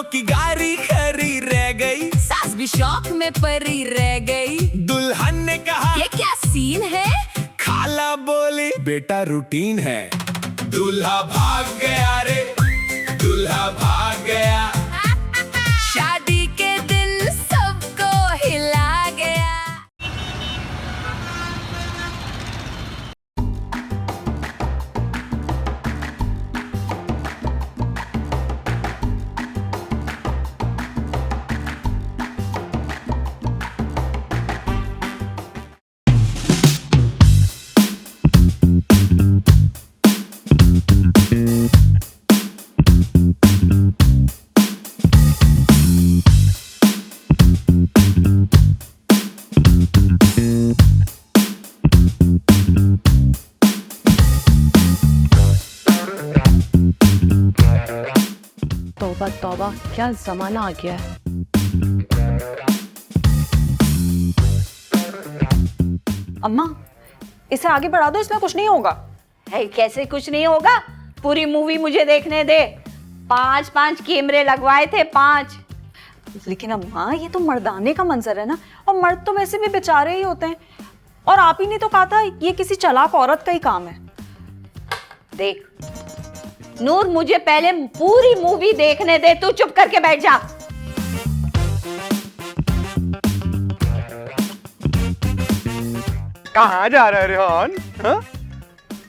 की गाड़ी खरी रह गई, सास भी शौक में परी रह गई। दुल्हन ने कहा ये क्या सीन है? खाला बोली बेटा रूटीन है। दूल्हा भाग गया रे, दूल्हा भाग गया। शादी के दिन सबको हिला गया। तौबा तौबा, क्या जमाना आ गया है। अम्मा, इसे आगे बढ़ा दो, इसमें कुछ नहीं होगा। है कैसे कुछ नहीं होगा? पूरी मूवी मुझे देखने दे। 5-5 कैमरे लगवाए थे, 5। लेकिन अम्मा, ये तो मर्दाने का मंजर है ना, और मर्द तो वैसे भी बेचारे ही होते हैं। और आप ही ने तो कहा था ये किसी चालाक औरत का ही काम है। देख नूर, मुझे पहले पूरी मूवी देखने दे। तू चुप करके बैठ जा। कहाँ जा रहा है रेहान? हाँ?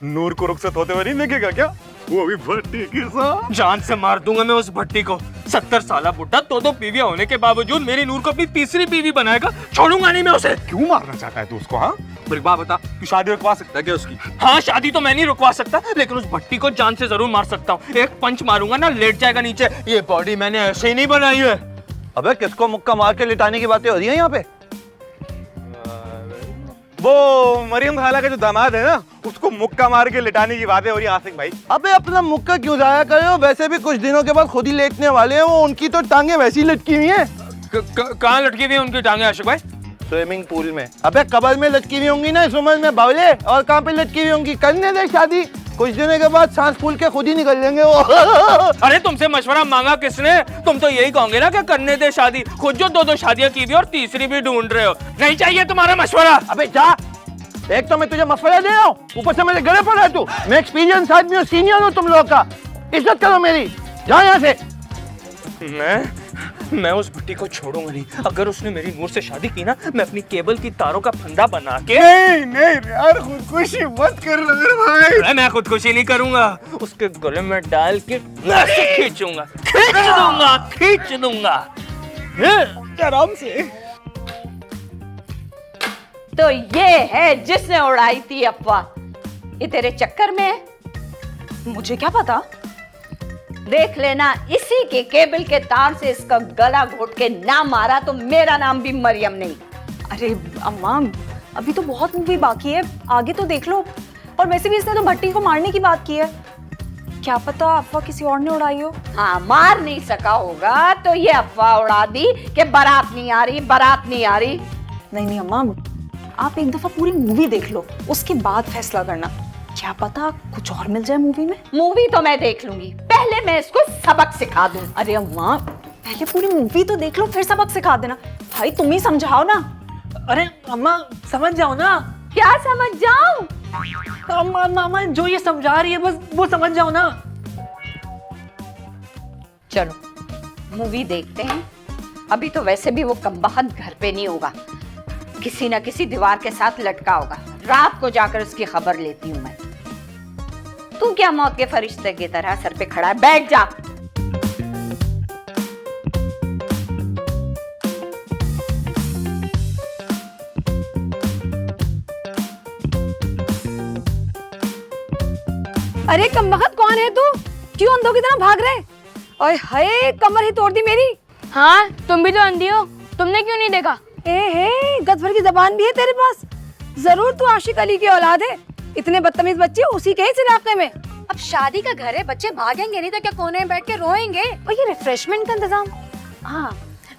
नूर को रुखसत होते हुए नहीं देखेगा क्या? वो भी भट्टी के साथ। जान से मार दूंगा मैं उस भट्टी को। 70 साल बुढ़ा दो बीवियां होने के बावजूद मेरी नूर को अपनी तीसरी बीवी बनाएगा। छोड़ूंगा नहीं मैं उसे। क्यों मारना चाहता है तू उसको? हाँ, मेरी बात बता, तू शादी रुकवा सकता है क्या उसकी? हाँ, शादी तो मैं नहीं रुकवा सकता, लेकिन उस भट्टी को जान से जरूर मार सकता हूँ। एक पंच मारूंगा ना, लेट जाएगा नीचे। ये बॉडी मैंने ऐसे ही नहीं बनाई है। अबे किसको मुक्का मार के लिटाने की बातें हो रही हैं यहाँ पे? वो मरियम खाला का जो दामाद है ना, उसको मुक्का मार के लिटाने की बातें हो रही है आसिक भाई। अबे अपना मुक्का क्यों जाया कर रहे हो? वैसे भी कुछ दिनों के बाद खुद ही लेटने वाले हैं वो। उनकी तो टांगे वैसी लटकी हुई हैं। कहाँ लटकी हुई है उनकी टांगे आशिक भाई? स्विमिंग पूल में। अबे कबर में लटकी हुई होंगी ना इस उम्र में बावले। और कहाँ पे लटकी हुई होंगी? करने दे शादी, कुछ दिनों के बाद सांस फूल के खुद ही निकल लेंगे वो। अरे तुमसे मशवरा मांगा किसने? तुम तो यही कहोगे ना कि करने दे शादी। खुद जो 2-2 शादियां की हुई और तीसरी भी ढूंढ रहे हो। नहीं चाहिए तुम्हारा मशवरा। अबे जा, एक तो मैं तुझे मशवरा दे रहा हूँ, ऊपर से मेरे गले पड़ा है तू। मैं एक्सपीरियंस आदमी हूँ, सीनियर हूँ तुम लोग का। इज्जत करो मेरी, जाओ यहाँ से। मैं उस भट्टी को छोड़ूंगा नहीं। अगर उसने मेरी नूर से शादी की ना, मैं अपनी केबल की तारों का फंदा बना के। नहीं यार, खुदकुशी मत कर मेरे भाई। मैं खुदकुशी नहीं करूंगा, उसके गले में डाल के खींचूंगा, खींच दूंगा आराम से। तो ये है जिसने उड़ाई थी अफवाह, ये तेरे चक्कर में है। मुझे क्या पता? देख लेना, इसी के केबल के तार से इसका गला घोट के ना मारा तो मेरा नाम भी मरियम नहीं। अरे अम्मा, अभी तो बहुत मूवी बाकी है, आगे तो देख लो। और वैसे भी इसने तो भट्टी को मारने की बात की है। क्या पता अफवाह किसी और ने उड़ाई हो। हाँ, मार नहीं सका होगा तो ये अफवाह उड़ा दी कि बारात नहीं आ रही, बारात नहीं आ रही। नहीं नहीं अम्मा, आप एक दफा पूरी मूवी देख लो, उसके बाद फैसला करना। क्या पता कुछ और मिल जाए मूवी में। मूवी तो मैं देख लूंगी, पहले मैं इसको सबक सिखा दूं। अरे अम्मा, पहले पूरी मूवी तो देख लो, फिर सबक सिखा देना। भाई तुम ही समझाओ ना। अरे अम्मा समझ जाओ ना। क्या समझ जाऊं? अम्मा मामा जो ये समझा रही है बस वो समझ जाओ ना। चलो मूवी देखते हैं। अभी तो वैसे भी वो कमबख्त घर पे नहीं होगा, किसी न किसी दीवार के साथ लटका होगा। रात को जाकर उसकी खबर लेती हूँ मैं। तू क्या मौत के फरिश्ते की तरह सर पे खड़ा है? बैठ जा। अरे कमबख्त कौन है तू? क्यों अंधों की तरह भाग रहे? ओए हाय, कमर ही तोड़ दी मेरी। हाँ, तुम भी तो अंधी हो, तुमने क्यों नहीं देखा? गदभर की जबान भी है तेरे पास। जरूर तू आशिक अली की औलाद है। इतने बदतमीज बच्चे उसी के इस इलाके में। अब शादी का घर है, बच्चे भागेंगे नहीं तो क्या कोने में बैठ के रोएंगे? और ये रिफ्रेशमेंट का इंतजाम। हाँ,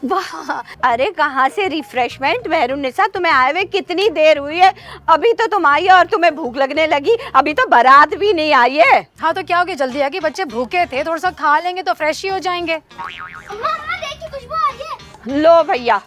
वाह, अरे कहाँ से रिफ्रेशमेंट मेहरुन्निसा, तुम्हें आए हुए कितनी देर हुई है? अभी तो तुम आई और तुम्हें भूख लगने लगी, अभी तो बारात भी नहीं आई है। हाँ तो क्या हो गया, जल्दी है कि बच्चे भूखे थे, थोड़ा सा खा लेंगे तो फ्रेश ही हो जाएंगे। खुशबू आ रही है। लो भैया,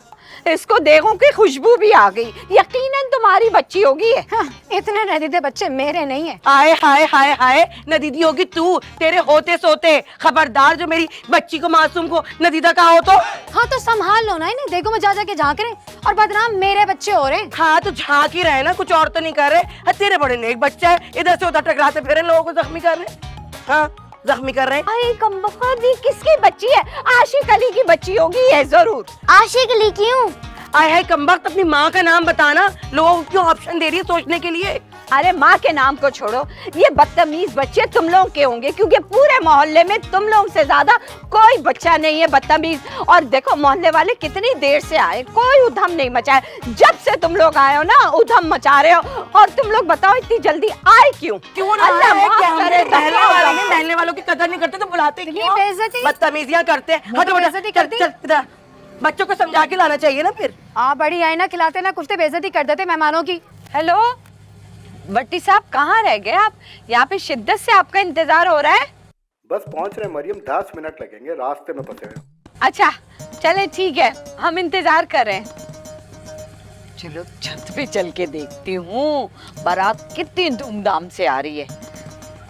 इसको देखो कि खुशबू भी आ गई, यकीनन तुम्हारी बच्ची होगी है। हाँ, इतने नदीदे बच्चे मेरे नहीं है। हाय हाय हाय हाय, नदीदी होगी तू, तेरे होते सोते। खबरदार जो मेरी बच्ची को, मासूम को नदीदा कहा हो तो। हाँ तो संभाल लो ना इन्हें, देखो मैं जा के झांक रहे और बदनाम मेरे बच्चे हो रहे हैं। हाँ तो झांक ही रहे ना, कुछ और तो नहीं कर रहे। हाँ, तेरे बड़े नेक बच्चा है, इधर से उधर टकराते फिर लोगों को जख्मी कर रहे। हाँ, जख्मी कर रहे हैं। अरे कमबख्त, ये किसकी बच्ची है? आशिक अली की बच्ची होगी है जरूर। आशिक अली क्यों? आय हाय कमबख्त, अपनी माँ का नाम बताना, लोगों को क्यों ऑप्शन दे रही है सोचने के लिए। अरे माँ के नाम को छोड़ो, ये बदतमीज बच्चे तुम लोग के होंगे, क्योंकि पूरे मोहल्ले में तुम लोग से ज्यादा कोई बच्चा नहीं है बदतमीज। और देखो मोहल्ले वाले कितनी देर से आए, कोई उधम नहीं मचाया। जब से तुम लोग आए हो ना, उधम मचा रहे हो। और तुम लोग बताओ इतनी जल्दी आए क्यों? क्यों ना अल्लाह आए? माफ क्या हमने करे, महल्ले वालों की कदर नहीं करते तो बुलाते क्यों? बेइज्जती। बदतमीजियां करते हैं। हटो बेइज्जती चल करती। चल इधर। बच्चों को समझा के लाना चाहिए ना फिर। बड़ी आई ना खिलाते ना कुछ, तो बेइज्जती कर देते मेहमानों की। हेलो भट्टी साहब, कहाँ रह गए आप? यहाँ पे शिद्दत से आपका इंतजार हो रहा है। बस पहुंच रहे मरियम, 10 मिनट लगेंगे, रास्ते में फंसे हैं। अच्छा चले ठीक है, हम इंतजार कर रहे हैं। चलो छत पे चल के देखती हूँ बारात कितनी धूमधाम से आ रही है।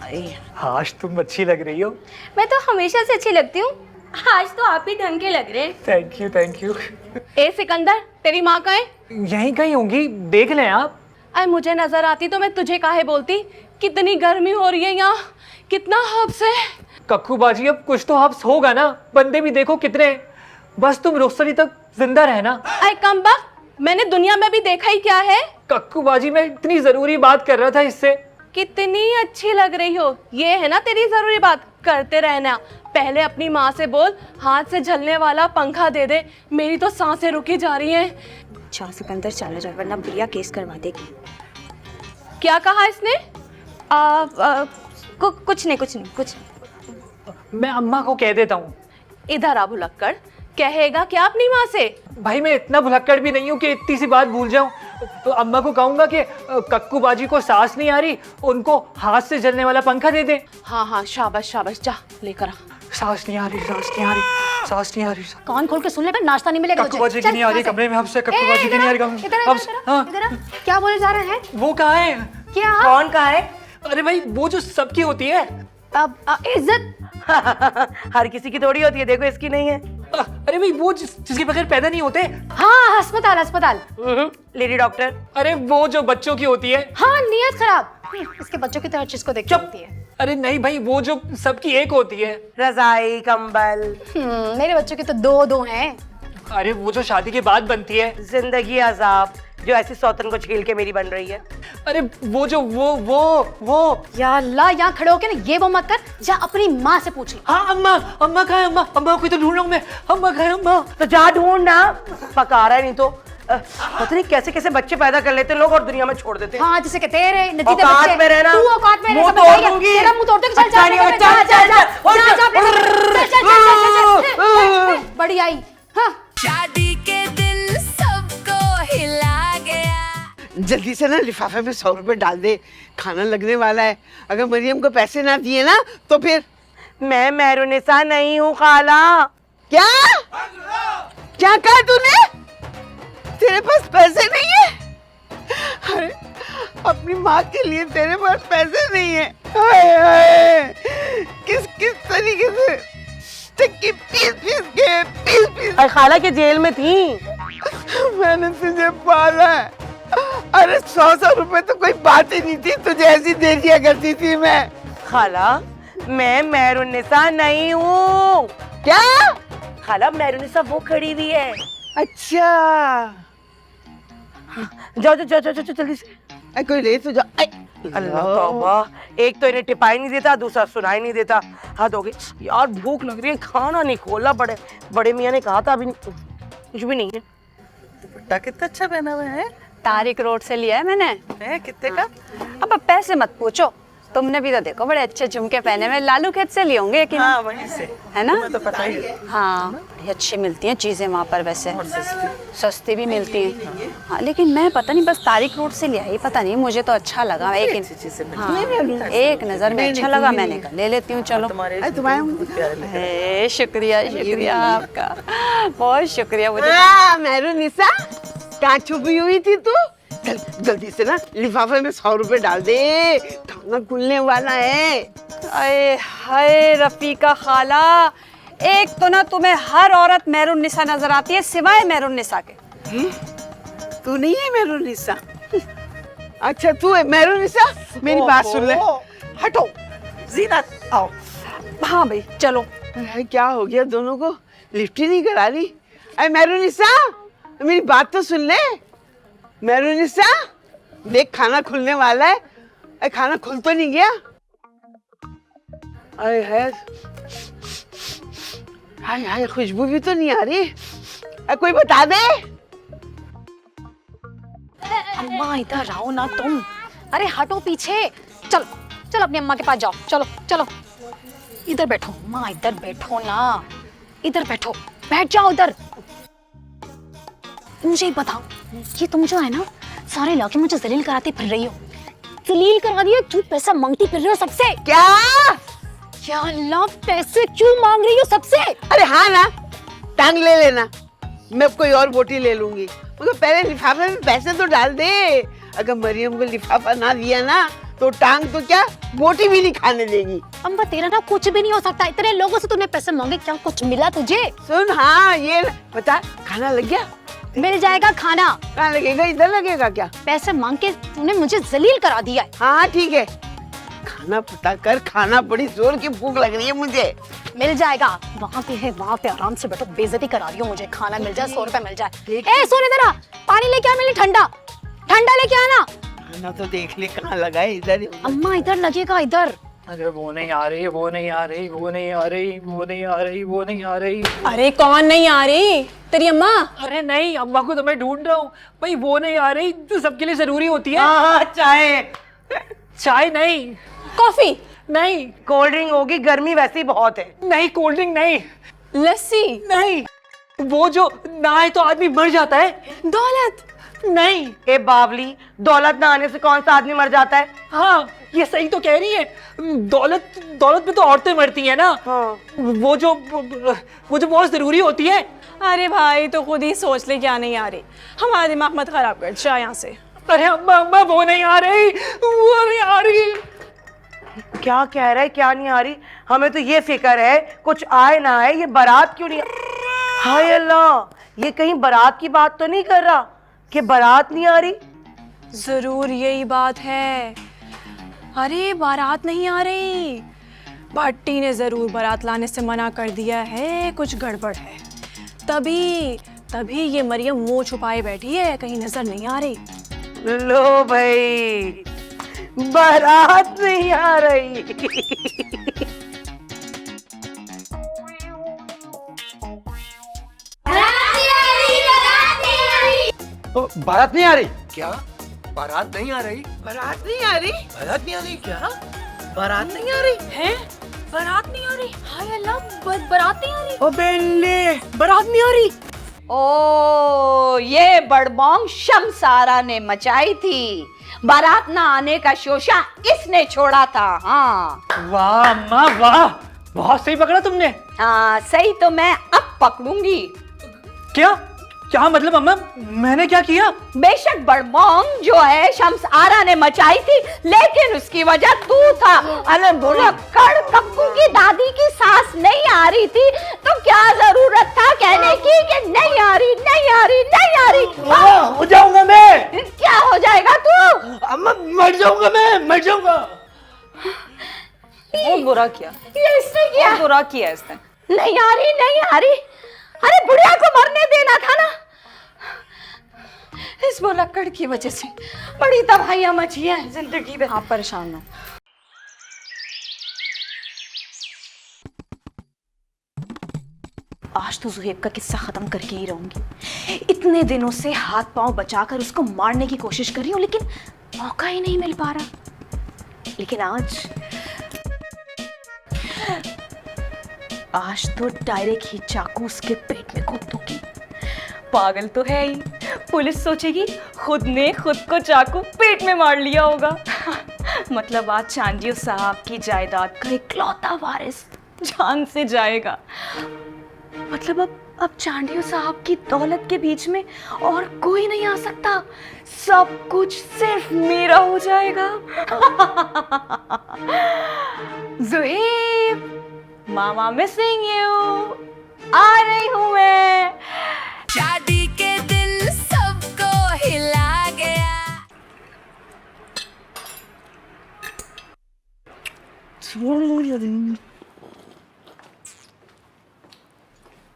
अरे आज तुम अच्छी लग रही हो। मैं तो हमेशा से अच्छी लगती हूँ, आज तो आप ही ढंग के लग रहे हैं। Thank you thank you. ए सिकंदर, तेरी माँ कहाँ है? यहीं कहीं होंगी, देख लें आप। अरे मुझे नजर आती तो मैं तुझे काहे बोलती। कितनी गर्मी हो रही है यहाँ, कितना हब्स है। कक्कू बाजी, अब कुछ तो हब्स होगा ना, बंदे भी देखो कितने हैं। बस तुम रुखसती तक जिंदा रहना। अरे कमबख्त, मैंने दुनिया में भी देखा ही क्या है। कक्कू बाजी, मैं इतनी जरूरी बात कर रहा था इससे। कितनी अच्छी लग रही हो, ये है ना तेरी जरूरी बात, करते रहना। पहले अपनी माँ से बोल, हाथ से झलने वाला पंखा दे दे, मेरी तो सांसें रुकी जा रही हैं। अच्छा सिकंदर चले जाए वरना प्रिया केस करवा देगी। क्या कहा इसने? कुछ नहीं कुछ नहीं कुछ। मैं अम्मा को कह देता हूँ। इधर आ भुलक्कड़, कहेगा क्या अपनी माँ से? भाई मैं इतना भुलक्कड़ भी नहीं हूँ कि इतनी सी बात भूल जाऊँ। तो अम्मा को कहूँगा कि कक्कू बाजी को सांस नहीं आ रही, उनको हाथ से जलने वाला पंखा दे दे। हाँ हाँ शाबाश शाबाश, जा लेकर आ। सांस नहीं आ रही, सांस नहीं आ रही, सांस नहीं आ रही। कान खोल के सुन ले, पर नाश्ता नहीं मिलेगा कक्कू बाजी की नहीं आ रही कमरे में, हमसे कक्कू बाजी की नहीं आ रही। क्या बोले जा रहे हैं? वो कहाँ है? क्या? कौन कहा है? अरे भाई वो जो सबकी होती है। अब इज्जत हर किसी की थोड़ी होती है, देखो इसकी नहीं है। अरे भाई वो जिसके बगैर पैदा नहीं होते। हाँ अस्पताल अस्पताल। Lady doctor. अरे वो जो बच्चों की होती है। हाँ नियत खराब, इसके बच्चों की तरह चीज को देख होती है। अरे नहीं भाई, वो जो सबकी एक होती है। रजाई कंबल। मेरे बच्चों के तो दो दो हैं। अरे वो जो शादी के बाद बनती है। जिंदगी अजाब, जो ऐसी सौतन को छील के मेरी बन रही है। अरे वो जो वो या अल्लाह, यहाँ खड़े होके ना ये वो मत कर, जा अपनी माँ से पूछ। हाँ अम्मा, अम्मा कहाँ है? अम्मा को तो ढूंढ रहा हूँ मैं। अम्मा कहाँ है? अम्मा तो जा ढूंढ ना, पका रहा है नहीं तो। पता नहीं कैसे कैसे बच्चे पैदा कर लेते हैं लोग और दुनिया में छोड़ देते हैं। हाँ जैसे कि तेरे नतीजे औकात बच्चे। में रहना। तू औकात में मुंह रहना, तोड़ बताइए। दूंगी। तेरा मुंह तोड़ दूंगी। चल अच्छा नहीं, चल चल, चल, चल। बड़ी आई। हाँ शादी के दिन सबको हिला गया। जल्दी से ना लिफाफे में 100 रुपए डाल दे, खाना लगने वाला है। अगर मरियम को पैसे ना दिए ना तो फिर। मैं मेहरुन्निसा नहीं हूँ खाला। क्या क्या कहा तूने? तेरे पास पैसे नहीं है? अरे अपनी माँ के लिए तेरे पास पैसे नहीं है? हाय हाय, किस किस तरीके से चक्की पीस के खाला के जेल में थी। मैंने तुझे पाला है। अरे 100 रुपए तो कोई बात ही नहीं थी, तुझे ऐसी दे दिया करती थी मैं। खाला मैं मेहरुन्निसा नहीं हूँ। क्या? खाला मेहरुन्निसा वो खड़ी हुई है। अच्छा जाओ जाओ जाओ जाओ जल्दी से। कोई ले तो जा। अल्लाह तौबा, एक तो इन्हें टिपाई नहीं देता, दूसरा सुनाई नहीं देता। हद हो गई यार, भूख लग रही है, खाना नहीं खोला। बड़े मियाँ ने कहा था अभी कुछ भी नहीं है। दुपट्टा कितना अच्छा पहना हुआ है। तारिक रोड से लिया है मैंने। है कितने का? अब पैसे मत पूछो, तुमने भी तो देखो बड़े अच्छे झुमके पहने में, लालू खेत से लिए होंगे कि हाँ वहीं से, है ना? तुम्हें तो पता ही है। हाँ बड़ी अच्छी मिलती हैं चीज़ें वहाँ पर वैसे, सस्ती भी मिलती हैं। हाँ लेकिन मैं पता नहीं बस तारिक रोड से ले आई, पता नहीं मुझे तो अच्छा लगा। एक नज़र में अच्छा लगा, मैंने कहा ले लेती हूँ चलो। शुक्रिया शुक्रिया आपका, बहुत शुक्रिया। मुझे मेहरुनिसा, कहाँ छुपी हुई थी तू? चल जल्दी से ना लिफाफे में 100 रुपए डाल दे, खाना खुलने वाला है। अरे हाय रफीका खाला, एक तो ना तुम्हें हर औरत मेहरुनिसा नजर आती है सिवाय मेहरुनिसा के। तू नहीं है मेहरुनिसा? अच्छा तू है मेहरुनिसा, मेरी बात सुन ले। हटो जीनत, आओ। हाँ भाई चलो। अरे क्या हो गया दोनों को, लिफ्ट ही नहीं करा रही? अरे मेहरुनिसा मेरी बात तो सुन ले। मेहरुनिसा देख खाना खुलने वाला है। अरे खाना खुल तो नहीं गया? अरे है, हाय हाय खुशबू भी तो नहीं आ रही। अरे कोई बता दे। अम्मा इधर आओ ना तुम। अरे हटो पीछे, चलो चलो अपनी अम्मा के पास जाओ, चलो चलो। इधर बैठो अम्मा, इधर बैठो ना, इधर बैठो, बैठ जाओ इधर। मुझे बताओ, ये तुम जो है ना सारे इलाके मुझे जलील कराते फिर रही हो, जलील करा दिया, क्यों पैसा मांगती फिर रही हो सबसे? क्या क्या अल्लाह, पैसे क्यों मांग रही हो सबसे? अरे हाँ ना, टांग ले लेना, मैं कोई और बोटी ले लूंगी, मगर पहले लिफाफे में पैसे तो डाल दे। अगर मरियम को लिफाफा ना दिया ना तो टांग तो क्या बोटी भी नहीं खाने देगी। अम्मा तेरा ना कुछ भी नहीं हो सकता, इतने लोगों से तूने पैसे मांगे, क्या कुछ मिला तुझे? सुन, हाँ ये बता, खाना लग गया? मिल जाएगा खाना। कहाँ लगेगा, इधर लगेगा क्या? पैसे मांग के तूने मुझे जलील करा दिया है। हाँ ठीक है, खाना पता कर, खाना बड़ी जोर की भूख लग रही है मुझे। मिल जाएगा, वहाँ पे है, वहाँ पे आराम से बैठो, बेइज्जती करा रही हो मुझे। खाना मिल जाए, 100 रुपए मिल जाए। ए सुन इधर आ, पानी लेके आ, मेरे ठंडा ठंडा लेके आना। खाना तो देख ले कहाँ लगा है, इधर ही। अम्मा इधर लगेगा, इधर। अरे वो नहीं आ रही, वो नहीं आ रही, वो नहीं आ रही, वो नहीं आ रही, वो नहीं आ रही। अरे कौन नहीं आ रही? तेरी अम्मा? अरे नहीं, अम्मा को तो मैं ढूंढ रहा हूँ भाई, वो नहीं आ रही जो सबके लिए जरूरी होती है। हाँ चाय। चाय नहीं, कॉफी नहीं, कोल्ड ड्रिंक होगी, गर्मी वैसे ही बहुत है। नहीं कोल्ड ड्रिंक नहीं, लस्सी नहीं, वो जो नहाए तो आदमी मर जाता है। दौलत नहीं। ए बावली, दौलत ना आने से कौन सा आदमी मर जाता है? हाँ ये सही तो कह रही है, दौलत दौलत में तो औरतें मरती हैं ना। हाँ। वो जो बहुत जरूरी होती है। अरे भाई तो खुद ही सोच ले, क्या नहीं आ रही? हमारा दिमाग मत खराब कर, जा यहाँ से। अरे अम्मा अम्मा वो नहीं आ रही, वो नहीं आ रही। क्या कह रहा है, क्या नहीं आ रही? हमें तो ये फिक्र है कुछ आए ना आए, ये बारात क्यों नहीं? हाय अल्लाह, ये कहीं बारात की बात तो नहीं कर रहा कि बारात नहीं आ रही? जरूर यही बात है। अरे बारात नहीं आ रही, भट्टी ने जरूर बारात लाने से मना कर दिया है, कुछ गड़बड़ है। तभी ये मरियम मुंह छुपाए बैठी है, कहीं नजर नहीं आ रही। लो भाई, बारात नहीं आ रही। बारात नहीं आ रही? क्या बारात नहीं आ रही? बारात नहीं आ रही? बारात नहीं आ रही क्या? बारात नहीं आ रही है? बारात नहीं आ रही? हाय अल्लाह, बारात नहीं आ रही? ओ बेल्ले, बारात नहीं आ रही। ओ ये बड़बोंग शमसारा ने मचाई थी, बारात ना आने का शोशा इसने छोड़ा था। हाँ वाह अम्मा वाह, बहुत सही पकड़ा तुमने। हाँ सही तो मैं अब पकड़ूंगी। क्या क्या मतलब अम्मा, मैंने क्या किया? बेशक बड़बोंग जो है शम्स आरा ने मचाई थी, लेकिन उसकी वजह तू था। अरे भुलक्कड़, कक्कू की दादी की सांस नहीं आ रही थी तो क्या जरूरत था कहने की कि नहीं आ रही, नहीं आ रही, नहीं आ रही? हो जाऊंगा मैं। क्या हो जाएगा तू? अम्मा मर जाऊंगा मैं, मर जाऊंगा। बहुत बुरा किया, ये इसने किया, बहुत बुरा किया इसने। नहीं आ रही, नहीं आ रही। अरे बुढ़िया को मरने देना था ना, इस भुलक्कड़ की वजह से बड़ी तबाहियां मची हैं जिंदगी में। आप परेशान हो। आज तो जुहेब का किस्सा खत्म करके ही रहूंगी। इतने दिनों से हाथ पांव बचाकर उसको मारने की कोशिश कर रही हूँ, लेकिन मौका ही नहीं मिल पा रहा। लेकिन आज तो डायरेक्ट ही चाकू उसके पेट में घुस दूंगी। पागल तो है ही, पुलिस सोचेगी खुद ने खुद को चाकू पेट में मार लिया होगा। मतलब आज चांदियो साहब की जायदाद का इकलौता वारिस जान से जाएगा। मतलब अब चांदियो साहब की दौलत के बीच में और कोई नहीं आ सकता, सब कुछ सिर्फ मेरा हो जाएगा। ज़ुहैब, मामा मिसिंग यू, आ रही हूँ मैं। शादी के दिन सबको हिला गया।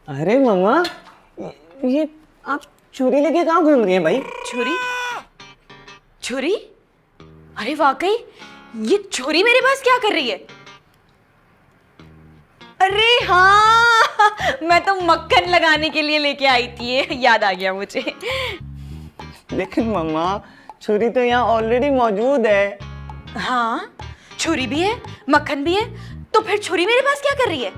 अरे मामा, ये आप छुरी लेके कहाँ घूम रही हैं भाई? छुरी? छुरी? अरे वाकई ये छुरी मेरे पास क्या कर रही है? अरे हाँ, मैं तो मक्खन लगाने के लिए लेके आई थी, याद आ गया मुझे। लेकिन मामा, छुरी तो यहाँ ऑलरेडी मौजूद है। हाँ, छुरी भी है, मक्खन भी है, तो फिर छुरी मेरे पास क्या कर रही है?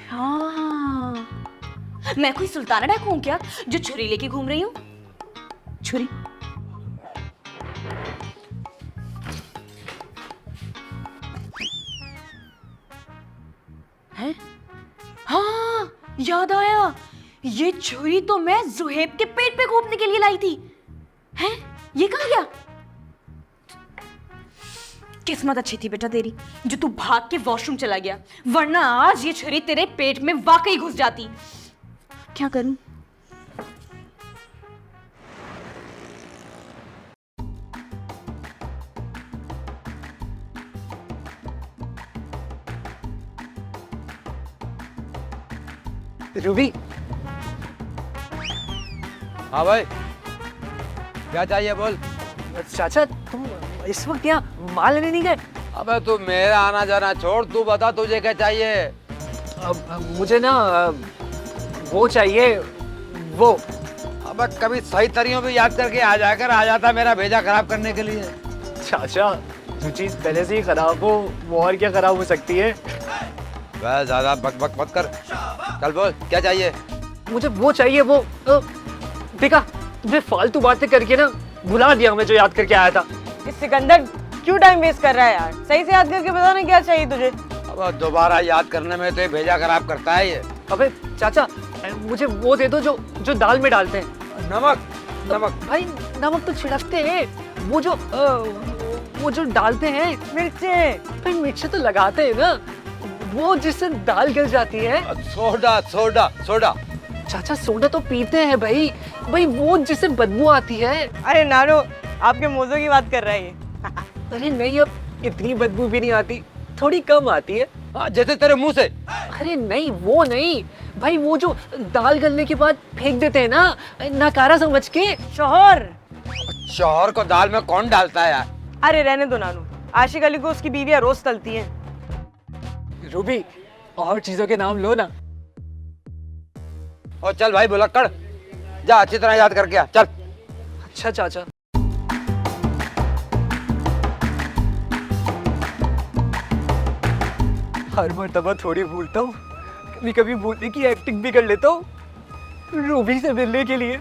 हाँ, मैं कोई सुल्ताना डाकू हूँ क्या जो छुरी लेके घूम रही हूँ? छुरी? है? हाँ, याद आया, ये छुरी तो मैं ज़ुहैब के पेट पे घोंपने के लिए लाई थी। हैं? ये कहाँ गया? किस्मत अच्छी थी बेटा तेरी जो तू भाग के वॉशरूम चला गया, वरना आज ये छुरी तेरे पेट में वाकई घुस जाती। क्या करूं? रूबी। हाँ भाई, क्या चाहिए बोल। चाचा, तुम इस वक्त यहाँ माल लेने नहीं गए? अबे तू मेरा आना जाना छोड़, तू बता तुझे क्या चाहिए। मुझे ना वो चाहिए, वो। अबे कभी सही तरीकों भी याद करके आ जाता मेरा भेजा खराब करने के लिए। चाचा, जो चीज पहले से ही खराब हो वो और क्या खराब हो सकती है? बस ज्यादा बक बक मत कर, चल बोल क्या चाहिए। मुझे वो चाहिए, वो देखा, तुझे फालतू बातें करके ना भुला दिया मैं जो याद करके आया था। इस सिकंदर क्यों टाइम वेस्ट कर रहा है यार, सही से याद करके बता ना क्या चाहिए तुझे। अब दोबारा याद करने में तो ये भेजा खराब करता है ये। अबे चाचा, मुझे वो दे दो जो दाल में डालते हैं। नमक? नमक भाई, नमक तो छिड़कते हैं, वो जो डालते हैं मिर्चे। भाई मिर्चे तो लगाते हैं ना, वो जिससे दाल गल जाती है। Soda soda soda. चाचा, सोडा तो पीते हैं भाई, वो जिससे बदबू आती है। अरे नानो, आपके मोजों की बात कर रहा है ये। अरे नहीं, अब इतनी बदबू भी नहीं आती, थोड़ी कम आती है। जैसे तेरे मुंह से। अरे नहीं, वो नहीं भाई, वो जो दाल गलने के बाद फेंक देते हैं ना, नकारा समझ के। शोहर को दाल में कौन डालता है यार? अरे रहने दो नानू, आशिक अली को उसकी बीवियां रोज तलती हैं। रूबी, और चीजों के नाम लो ना। और चल भाई भुलक्कड़, जा अच्छी तरह याद करके आ, चल। अच्छा चाचा। हर मर्तबा थोड़ी भूलता हूँ, कभी कभी भूलने की एक्टिंग भी कर लेता हूँ रूबी से मिलने के लिए।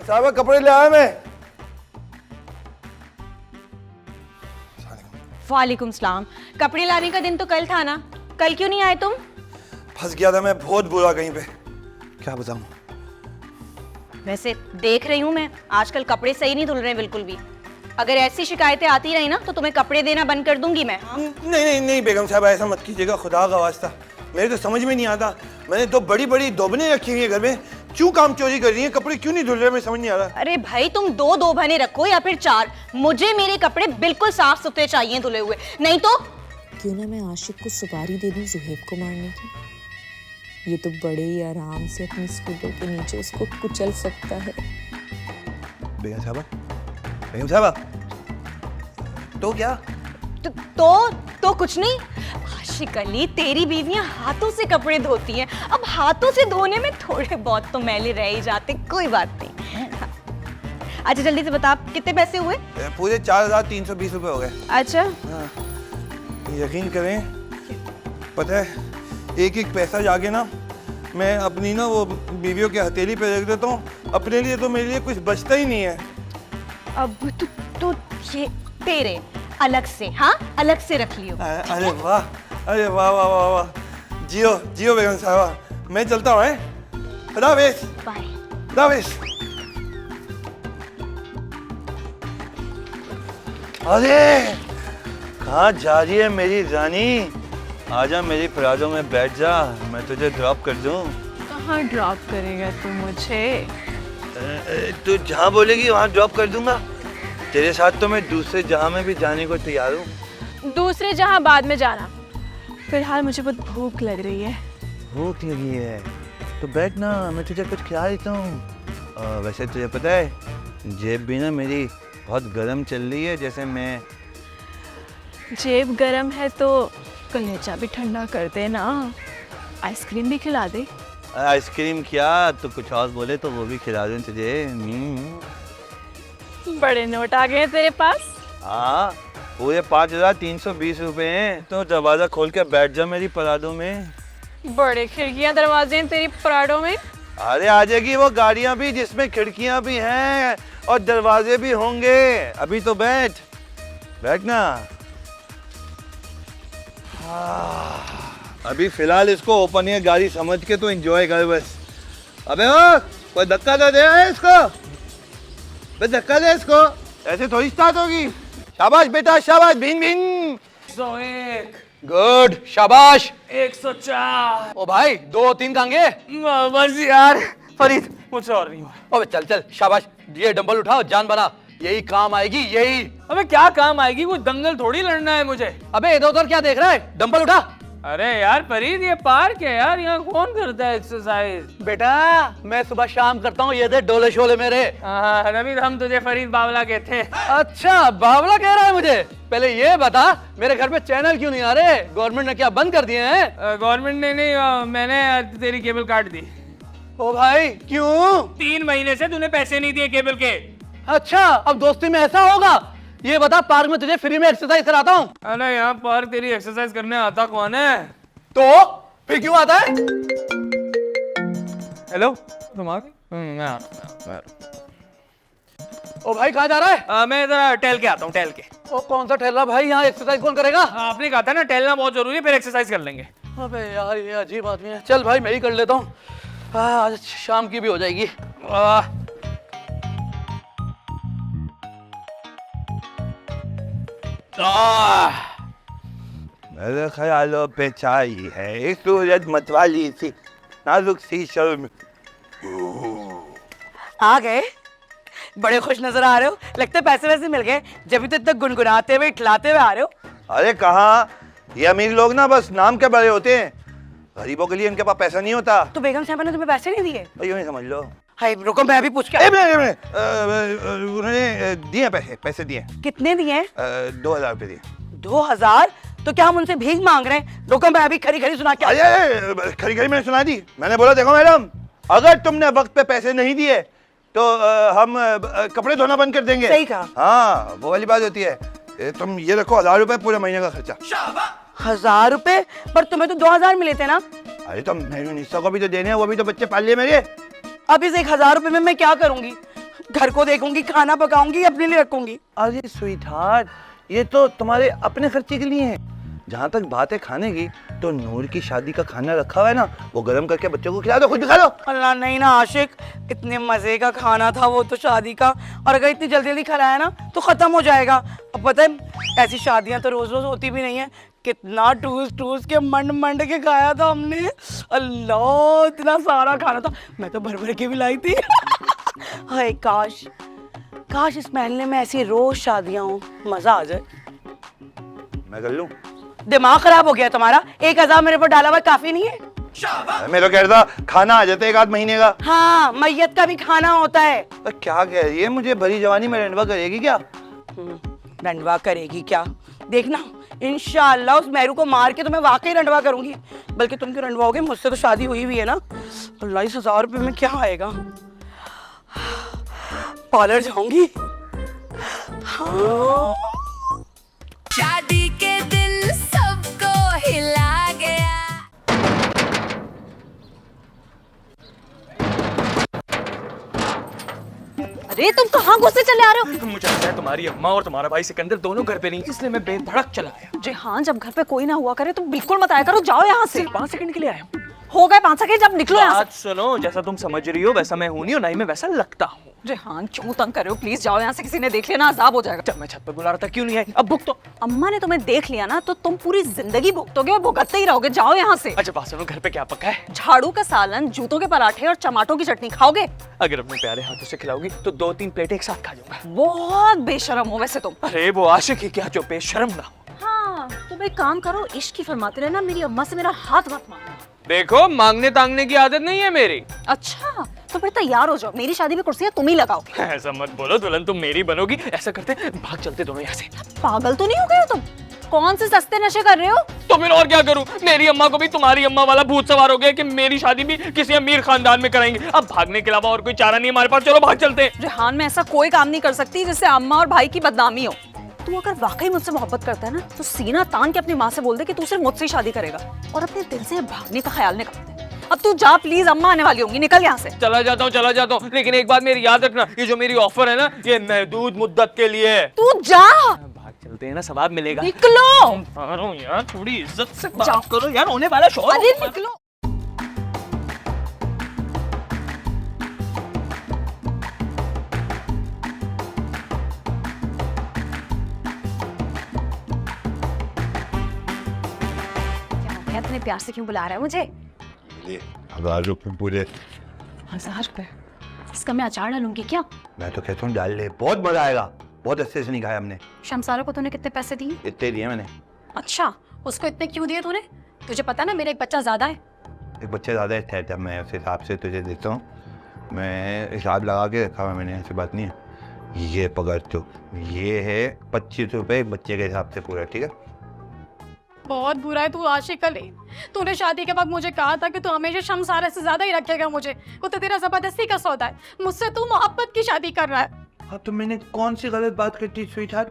साहब कपड़े ले आया मैं। वालेकुम सलाम। कपड़े लाने का दिन तो कल था ना, कल क्यों नहीं आए तुम? फंस गया था मैं बहुत बुरा कहीं पे, क्या बताऊं। वैसे देख रही हूँ मैं, आजकल कपड़े सही नहीं धुल रहे बिल्कुल भी। अगर ऐसी शिकायतें आती रही ना तो तुम्हें कपड़े देना बंद कर दूंगी मैं। नहीं बेगम साहब, ऐसा मत कीजिएगा, खुदा का वास्ता। मेरे तो समझ में नहीं आता, मैंने तो बड़ी बड़ी दोबने रखी हुई है घर में, क्यों काम चोरी कर रही है, कपड़े क्यों नहीं धुल रहे, मैं समझ नहीं आ रहा। अरे भाई, तुम दो भने रखो या फिर 4, मुझे मेरे कपड़े बिल्कुल साफ सुथरे चाहिए धुले हुए, नहीं तो क्यों ना मैं आशिक को सुपारी दे दूं जुहेब को मारने की। ये तो बड़े ही आराम से अपनी स्कूटर के नीचे उसको कुचल सकता है। बेगम साहबा तो क्या? तो कुछ नहीं। आशिक अली, तेरी बीवियां हाथों से कपड़े धोती हैं, अब हाथों से धोने में थोड़े बहुत तो मैले रह ही जाते, कोई बात नहीं। अच्छा जल्दी से बता, कितने पैसे हुए? पूरे 4,320 रुपए हो गए। अच्छा हाँ। यकीन करें, पता है एक एक पैसा जाके ना मैं अपनी ना वो बीवियों के हथेली पे रख देता हूँ। अपने लिए तो मेरे लिए कुछ बचता ही नहीं है। अब तो ये तेरे अलग से, हाँ अलग से रख लियो। अरे वाह, अरे वाह वाह वाह वाह, जियो जियो बेगम साहबा। मैं चलता हूँ। खुदा हाफिज़। बाय। खुदा हाफिज़। अरे कहाँ जा रही है मेरी रानी? आजा मेरी पराठों में बैठ जा, मैं तुझे ड्रॉप कर दूं। कहाँ ड्रॉप करेगा तू मुझे? तू जहाँ बोलेगी वहाँ ड्रॉप कर दूंगा। तेरे साथ तो मैं दूसरे जहाँ में भी जाने को तैयार हूँ। दूसरे जहाँ बाद में जाना, फिलहाल मुझे बहुत भूख लग रही है। भूख लगी है तो बैठ ना, मैं तुझे कुछ खिला देता हूँ। वैसे तुझे पता है जेब भी ना मेरी बहुत गर्म चल रही है। जैसे मैं जेब गरम है तो कलेजा भी ठंडा कर दे ना, आइसक्रीम भी खिला दे। आइसक्रीम क्या, तो कुछ और बोले तो वो भी खिला दूँ तुझे। बड़े नोट आ गए हैं तेरे पास। हाँ पूरे 5,320 रुपए हैं। तो दरवाजा खोल के बैठ जा मेरी पराठों में। बड़े खिड़कियां दरवाजे हैं तेरी पराठों में। अरे आ जाएगी वो गाड़ियां भी जिसमें खिड़कियां भी हैं और दरवाजे भी होंगे। अभी तो बैठ ना। अभी फिलहाल इसको ओपन एयर गाड़ी समझ के तो एंजॉय कर बस। अबे ओ कोई धक्का तो दे इसको, धक्का दे इसको, ऐसे थोड़ी स्टार्ट होगी। शाबाश बेटा शाबाश, भिन भिन। 101। गुड, शाबाश। 104। ओ भाई 2-3 कांगे। बस यार फरीद, मुझसे और नहीं हुआ। अबे चल शाबाश, ये डंबल उठाओ, जान बना, यही काम आएगी यही। अबे क्या काम आएगी, कोई दंगल थोड़ी लड़ना है मुझे। अबे इधर उधर क्या देख रहा है, डंबल उठा। अरे यार फरीद, ये पार्क है यार, यहाँ कौन करता है एक्सरसाइज? बेटा मैं सुबह शाम करता हूँ, ये दे डोले शोले मेरे। हाँ नबीद, हम तुझे फरीद बावला कहते हैं। अच्छा बावला कह रहा है मुझे? पहले ये बता मेरे घर पे चैनल क्यों नहीं आ रहे? गवर्नमेंट ने क्या बंद कर दिए हैं? गवर्नमेंट ने नहीं, मैंने तेरी केबल काट दी। ओ भाई क्यों? 3 महीने से तूने पैसे नहीं दिए केबल के। अच्छा अब दोस्ती में ऐसा होगा? ये बता, पार्क में तुझे फ्री में एक्सरसाइज कराता हूँ। अरे यहाँ पार्क तेरी एक्सरसाइज करने आता कौन है? तो फिर क्यों आता है? हेलो तुम आ गए? ओ भाई कहाँ जा रहा है? मैं इधर टहल के आता हूँ, टहल के। ओ कौन सा टहल रहा भाई, यहाँ एक्सरसाइज कौन करेगा? आपने कहा था ना टहलना बहुत जरूरी है, फिर एक्सरसाइज कर लेंगे। अबे यार ये अजीब आदमी है। चल भाई मैं ही कर लेता हूँ, आज शाम की भी हो जाएगी। मेरे ख्यालों पे छाई है एक सूरज मतवाली सी नाजुक सी शर्म। आ गए, बड़े खुश नजर आ रहे हो, लगता है पैसे वैसे मिल गए, जब तो इतना गुनगुनाते हुए इठलाते हुए आ रहे हो। अरे कहाँ, ये अमीर लोग ना बस नाम के बड़े होते हैं, गरीबों के लिए इनके पास पैसा नहीं होता। तो बेगम साहब ने तुम्हें पैसे नहीं दिए? यूं ही समझ लो। हाय रुको, मैं अभी पूछ के उन्होंने दिए पैसे दिए। कितने दिए? 2,000 रुपए दिए। 2,000? तो क्या हम उनसे भीख मांग रहे हैं? रुको मैं अभी खरी खरी सुना के। अरे खरी खरी मैंने सुना दी। मैंने बोला देखो मैडम, अगर तुमने वक्त पे पैसे नहीं दिए तो हम कपड़े धोना बंद कर देंगे। सही कहा। हाँ वो वाली बात होती है। तुम ये रखो 1,000 रुपए पूरे महीने का खर्चा। 1,000 रुपए? पर तुम्हें तो 2,000 मिले थे ना? अरे तो मेरे निस्सा को भी तो देने हैं, वो भी तो बच्चे पाल लिए मेरे। अब इस 1,000 रुपए में मैं क्या करूंगी? घर को देखूंगी, खाना पकाऊंगी, अपने लिए रखूंगी? अरे स्वीटहार्ट, ये तो तुम्हारे अपने खर्चे के लिए है। जहाँ तक बात है खाने की, तो नूर की शादी का खाना रखा हुआ है ना, वो गर्म करके बच्चों को खिला दो, खुद भी खा लो। अल्लाह नहीं ना आशिक, इतने मजे का खाना था वो तो शादी का, और अगर इतनी जल्दी जल्दी खिलाया ना तो खत्म हो जाएगा। अब पता है ऐसी शादियां तो रोज रोज होती भी नहीं है, कितना टूस के मंड के खाया था हमने। अल्लाह इतना सारा खाना था, मैं तो भर भर के भी लाई थी। हाय काश काश इस महल्ले में ऐसी रोज शादियां हो, मजा आ जाए। मैं कर लूं? दिमाग खराब हो गया तुम्हारा? 1000 मेरे पर डाला हुआ काफी नहीं है? मैं तो कह रहा था खाना आ जाता है 1 महीने का। हाँ, मैयत का भी खाना होता है। तो क्या कह रही है, मुझे भरी जवानी में रंडवा करेगी क्या? रंडवा करेगी क्या? देखना इंशाअल्लाह उस मेहरू को मार के तुम्हें वाकई रंडवा करूंगी। बल्कि तुम क्यों रंडवाओगे, मुझसे तो शादी हुई हुई है ना। 22,000 रुपये में क्या आएगा? पार्लर जाऊंगी। हाँ। शादी के दिल सबको हिला गया। अरे तुम कहाँ घुसे चले आ रहे हो? मुझे लगता है तुम्हारी अम्मा और तुम्हारा भाई सिकंदर दोनों घर पे नहीं, इसलिए मैं बेधड़क चला आया। जी हाँ, जब घर पे कोई ना हुआ करे तो बिल्कुल मत आया करो। जाओ यहाँ से। 5 सेकंड के लिए आया हूँ। हो गए 5 सेकंड, जब निकलो यहाँ बात सुनो, जैसा तुम समझ रही हो वैसा मैं हूं नहीं और ना ही मैं वैसा लगता हूँ। से। हाँ, क्यों तंग कर रहे हो? प्लीज जाओ यहाँ से, किसी ने देख लिया ना अजाब हो जाएगा। जब मैं छत पे बुला रहा था क्यों नहीं आई? अब भुगतो। अम्मा ने तुम्हें देख लिया ना तो तुम पूरी जिंदगी भुगतोगे और भुगतते ही रहोगे। जाओ यहाँ से। अच्छा बात सुनो, घर पे क्या पका है? झाड़ू का सालन, जूतों के पराठे और टमाटों की चटनी खाओगे? अगर अपने प्यारे हाथों से खिलाओगी तो 2-3 प्लेटें एक साथ खा जाऊंगा। बहुत बेशरम हो वैसे तुम। अरे वो आशिक ही क्या जो बेशरम ना हो। हाँ, तुम एक काम करो, इश्क की फरमाते रहना, मेरी अम्मा से मेरा हाथ मत मांगना। देखो मांगने तांगने की आदत नहीं है मेरी। अच्छा तो फिर तैयार हो जाओ, मेरी शादी में कुर्सियां तुम ही लगाओगे। ऐसा मत बोलो, दुल्हन तुम मेरी बनोगी। ऐसा करते भाग चलते दोनों यहाँ से। पागल तो नहीं हो गए हो तुम? कौन से सस्ते नशे कर रहे हो? तो फिर और क्या करूं? मेरी अम्मा को भी तुम्हारी अम्मा वाला भूत सवार हो गया कि मेरी शादी भी किसी अमीर खानदान में कराएंगे। अब भागने के अलावा और कोई चारा नहीं हमारे पास। चलो भाग चलते हैं। रेहान, मैं ऐसा कोई काम नहीं कर सकती जिससे अम्मा और भाई की बदनामी हो। तू अगर वाकई मुझसे मोहब्बत करता है ना तो सीना तान के अपनी माँ से बोल दे कि तू सिर्फ मुझसे ही शादी करेगा और अपने दिल से भागने का ख्याल निकाल दे। अब तू जा प्लीज, अम्मा आने वाली होंगी, निकल यहाँ से। चला जाता हूँ, लेकिन एक बात मेरी याद रखना, ये जो मेरी ऑफर है ना ये महदूद मुद्दत के लिए है। तू जा। भाग चलते हैं ना, सवाब मिलेगा। निकलो यार, थोड़ी इज्जत से बात करो यार, होने वाला शोर। अरे निकलो। इतने प्यार से क्यों बुला रहा है मुझे? 1000 रुपये पूरे। 1000 रुपए? इसका मैं अचार डालूंगी क्या? मैं तो कहता हूँ डाल ले, बहुत मजा आएगा। बहुत अच्छे से नहीं खाया हमने। शमसारा को तूने कितने पैसे दिए? इतने दिए मैंने। अच्छा, उसको इतने क्यों दिए तूने? तुझे पता है ना मेरा एक बच्चा ज्यादा है। एक बच्चे ज़्यादा है, जब मैं उस हिसाब से तुझे देता हूँ। मैं हिसाब लगा के रखा हुआ मैंने, ऐसी बात नहीं है। ये पकड़ तो, ये है 25 रुपये एक बच्चे के हिसाब से पूरा, ठीक है? बहुत बुरा है तू आशिक अली। तूने शादी के वक्त मुझे कहा था कि तू हमेशा शमसारा से ज्यादा ही रखेगा मुझे। वो तो तेरा जबरदस्ती का सौदा है। मुझसे तू मोहब्बत की शादी कर रहा है। हाँ तो मैंने कौन सी गलत बात करती स्वीटहार्ट?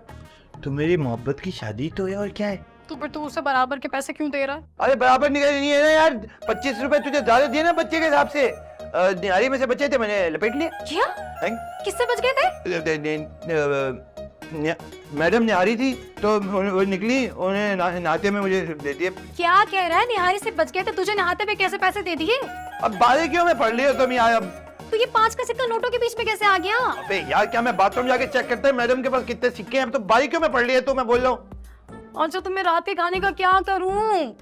तो मेरी मोहब्बत की शादी तो है और क्या है? तू फिर तू उसे बराबर के पैसे क्यों दे रहा है? अरे बराबर नहीं है ना यार। 25 रुपए तुझे ज्यादा दिए ना बच्चे के हिसाब से। निहारी में से बच्चे थे, मैंने लपेट लिए। क्या? किससे बच गए थे? मैडम निहारी थी तो वो निकली, उन्हें नहाते में मुझे दे दिए। क्या कह रहा है? निहारी से बच गए थे, तुझे नहाते पे कैसे पैसे दे दिए? अब बारीकियों में पढ़ लिया तुम यार। अब तो ये 5 का सिक्का नोटों के बीच में कैसे आ गया? अबे यार, क्या मैं बाथरूम जाके चेक करता है मैडम के पास कितने सिक्के हैं? अब तो बारीकियों में पढ़ लिए तो मैं बोल रहा हूँ। अच्छा तो मैं रात के खाने का क्या करूं?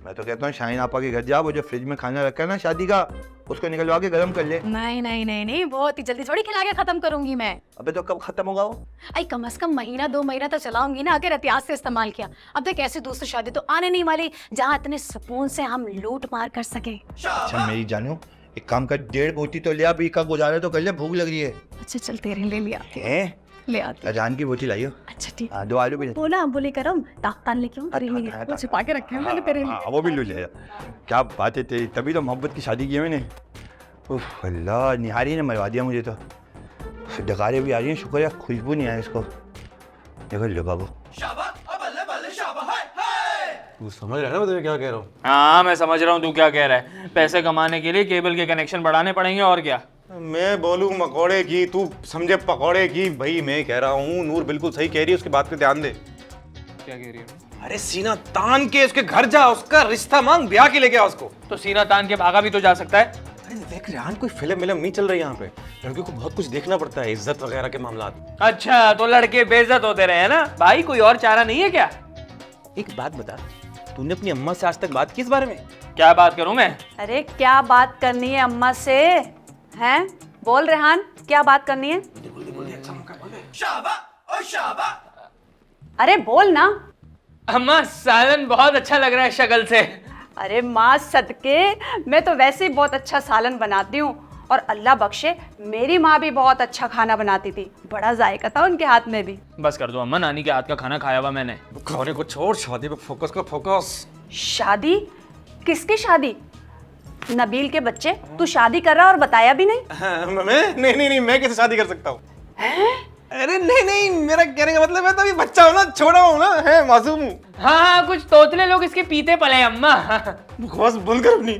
मैं तो कहता हूँ शाहीन आपा के घर जा, वो जो फ्रिज में खाना रखा है ना शादी का, उसको निकलवा के गर्म कर ले। नहीं, बहुत ही जल्दी थोड़ी खिला के खत्म करूंगी मैं। अबे तो कब खत्म होगा वो? आई कम से कम महीना 2 महीना तो चलाऊंगी ना, अगर एहतियात से इस्तेमाल किया। अब तक ऐसी दूसरी शादी तो आने नहीं वाली जहाँ इतने सुकून से हम लूट मार कर सके। अच्छा मेरी जानो, एक काम कर, 1.5 बोटी तो ले, अभी का गुजारा तो कर ले, भूख लग रही है। अच्छा चल तेरे ले लिया। ले आती। अजान की बोटी लाइयो। अच्छा ठीक। 2 आलू भी ले। बोला अम्बुली करम ताकतान लेके तेरे लिए, वो छुपा के रखे हैं मैंने तेरे लिए। वो भी ले। क्या बात है तेरी, तभी तो मोहब्बत की शादी की है मैंने। उफ अल्लाह, निहारी ने मरवा दिया मुझे तो। डकारे भी आ रही हैं, शुक्र है खुशबू नहीं आई इसको। देखो लो बाबू। तू समझ रहा है ना मैं तुम्हें क्या कह रहा हूँ? हाँ मैं समझ रहा हूँ तू क्या कह रहा है। पैसे कमाने के लिए केबल के कनेक्शन बढ़ाने पड़ेंगे और क्या। मैं बोलूँ मकोड़े की, तू समझे पकौड़े की। भाई मैं कह रहा हूँ नूर बिल्कुल सही कह रही है, उसकी बात पे ध्यान दे। क्या कह रही है? अरे सीना तान के उसके घर जा, उसका रिश्ता मांग, ब्याह के लेके आ उसको। तो सीना तान के भागा भी तो जा सकता है। अरे देख रेहान, कोई फिल्म नहीं चल रही यहाँ पे। लड़कियों को बहुत कुछ देखना पड़ता है, इज्जत वगैरह के मामला। अच्छा तो लड़के बेइज्जत होते रहे ना भाई, कोई और चारा नहीं है क्या? एक बात बता, तूने अपनी अम्मा से आज तक बात की इस बारे में? क्या बात करूं मैं? अरे क्या बात करनी है अम्मा से? हैं? बोल रेहान, क्या बात करनी है? अरे बोल ना। अम्मा सालन बहुत अच्छा लग रहा है शक्ल से। अरे माँ सदके, मैं तो वैसे ही बहुत अच्छा सालन बनाती हूँ, और अल्लाह बख्शे मेरी माँ भी बहुत अच्छा खाना बनाती थी, बड़ा जायका था उनके हाथ में भी। बस कर दो अम्मा, नानी के हाथ का खाना खाया हुआ मैंने। खाने को छोड़, शादी पे फोकस कर, फोकस। शादी? किसकी शादी? नबील के बच्चे, तू शादी कर रहा और बताया भी नहीं? मैं नहीं, मैं कैसे शादी कर सकता हूँ? अरे नहीं, मेरा कहने का मतलब है तो अभी बच्चा हूँ ना, छोड़ा हूँ ना, है मासूम हूँ। हाँ, कुछ तोतले लोग इसके पीते पले अम्मा। बकवास बंद कर अपनी।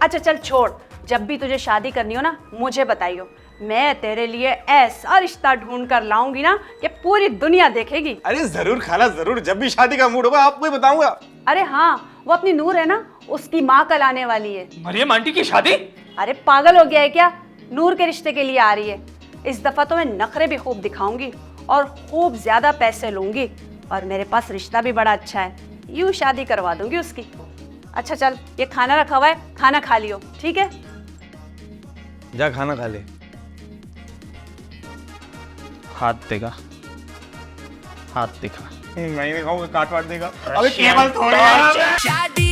अच्छा चल छोड़, जब भी तुझे शादी करनी हो ना मुझे बताइयो, मैं तेरे लिए ऐसा रिश्ता ढूंढ कर लाऊंगी ना कि पूरी दुनिया देखेगी। अरे जरूर खाला, जरूर, जब भी शादी का मूड होगा आपको ही बताऊंगा। अरे हाँ, वो अपनी नूर है ना, उसकी माँ कल आने वाली है। मरियम आंटी की शादी? अरे पागल हो गया है क्या? नूर के रिश्ते के लिए आ रही है। इस दफा तो मैं नखरे भी खूब दिखाऊंगी और खूब ज्यादा पैसे लूंगी, और मेरे पास रिश्ता भी बड़ा अच्छा है, यूं शादी करवा दूंगी उसकी। अच्छा चल, ये खाना रखा हुआ है, खाना खा लियो, ठीक है? जा खाना खा ले। हाथ देगा, हाथ दिखा। मैं नहीं खाऊंगा, काट वाट देगा। अबे केवल थोड़ी। शादी